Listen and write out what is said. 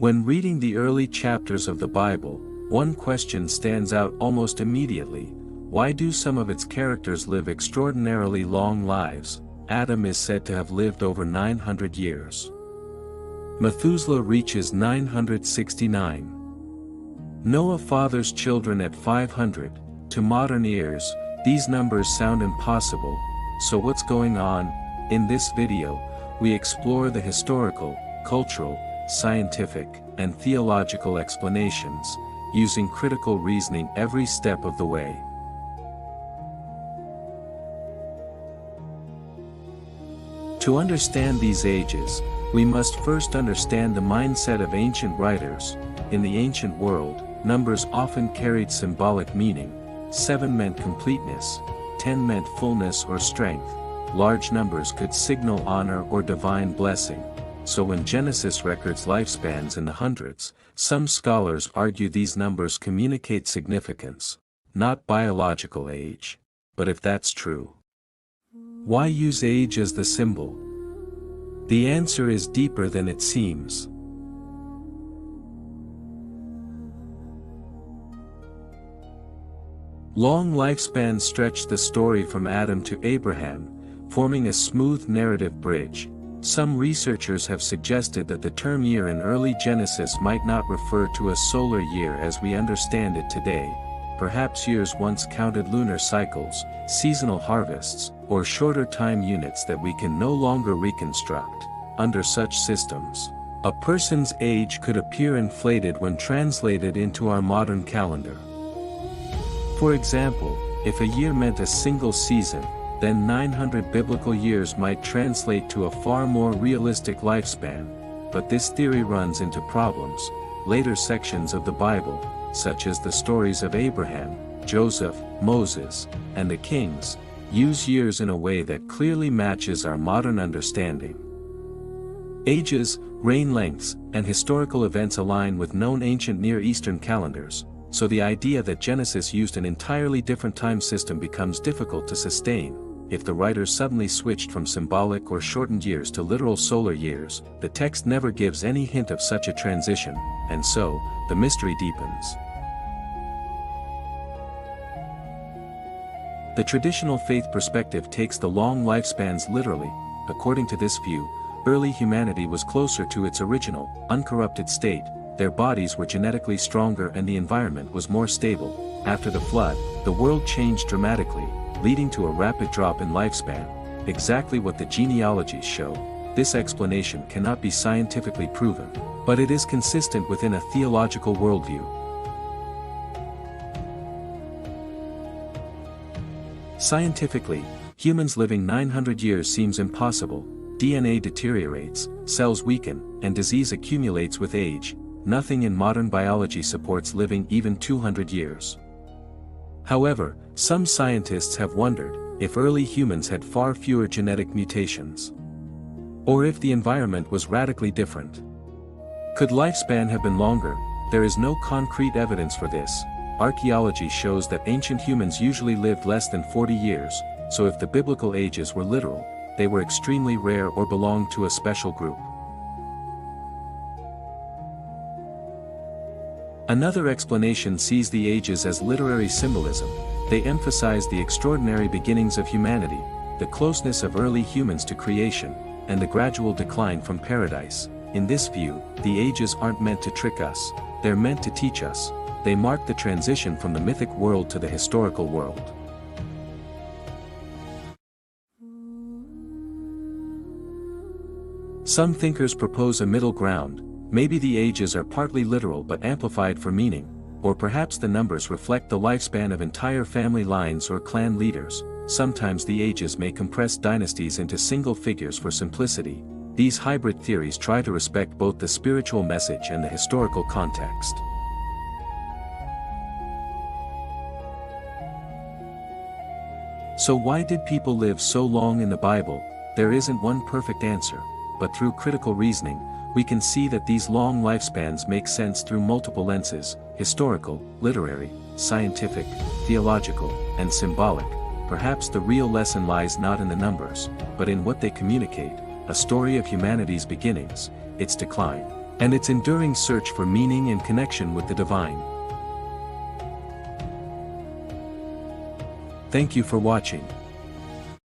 When reading the early chapters of the Bible, one question stands out almost immediately: why do some of its characters live extraordinarily long lives? Adam is said to have lived over 900 years. Methuselah reaches 969. Noah fathers children at 500. To modern ears, these numbers sound impossible, so what's going on? In this video, we explore the historical, cultural, scientific, and theological explanations, using critical reasoning every step of the way. To understand these ages, we must first understand the mindset of ancient writers. In the ancient world, numbers often carried symbolic meaning. 7 meant completeness, 10 meant fullness or strength. Large numbers could signal honor or divine blessing. So when Genesis records lifespans in the hundreds, some scholars argue these numbers communicate significance, not biological age. But if that's true, why use age as the symbol? The answer is deeper than it seems. Long lifespans stretch the story from Adam to Abraham, forming a smooth narrative bridge. Some researchers have suggested that the term year in early Genesis might not refer to a solar year as we understand it today. Perhaps years once counted lunar cycles, seasonal harvests, or shorter time units that we can no longer reconstruct. Under such systems, a person's age could appear inflated when translated into our modern calendar. For example, if a year meant a single season, then 900 biblical years might translate to a far more realistic lifespan. But this theory runs into problems. Later sections of the Bible, such as the stories of Abraham, Joseph, Moses, and the Kings, use years in a way that clearly matches our modern understanding. Ages, reign lengths, and historical events align with known ancient Near Eastern calendars, so the idea that Genesis used an entirely different time system becomes difficult to sustain. If the writer suddenly switched from symbolic or shortened years to literal solar years, the text never gives any hint of such a transition, and so, the mystery deepens. The traditional faith perspective takes the long lifespans literally. According to this view, early humanity was closer to its original, uncorrupted state. Their bodies were genetically stronger and the environment was more stable. After the flood, the world changed dramatically, leading to a rapid drop in lifespan, exactly what the genealogies show. This explanation cannot be scientifically proven, but it is consistent within a theological worldview. Scientifically, humans living 900 years seems impossible. DNA deteriorates, cells weaken, and disease accumulates with age. Nothing in modern biology supports living even 200 years. However, some scientists have wondered if early humans had far fewer genetic mutations, or if the environment was radically different. Could lifespan have been longer? There is no concrete evidence for this. Archaeology shows that ancient humans usually lived less than 40 years, so if the biblical ages were literal, they were extremely rare or belonged to a special group. Another explanation sees the ages as literary symbolism. They emphasize the extraordinary beginnings of humanity, the closeness of early humans to creation, and the gradual decline from paradise. In this view, the ages aren't meant to trick us, they're meant to teach us. They mark the transition from the mythic world to the historical world. Some thinkers propose a middle ground. Maybe the ages are partly literal but amplified for meaning, or perhaps the numbers reflect the lifespan of entire family lines or clan leaders. Sometimes the ages may compress dynasties into single figures for simplicity. These hybrid theories try to respect both the spiritual message and the historical context. So why did people live so long in the Bible? There isn't one perfect answer, but through critical reasoning, we can see that these long lifespans make sense through multiple lenses: historical, literary, scientific, theological, and symbolic. Perhaps the real lesson lies not in the numbers, but in what they communicate: a story of humanity's beginnings, its decline, and its enduring search for meaning and connection with the divine. Thank you for watching.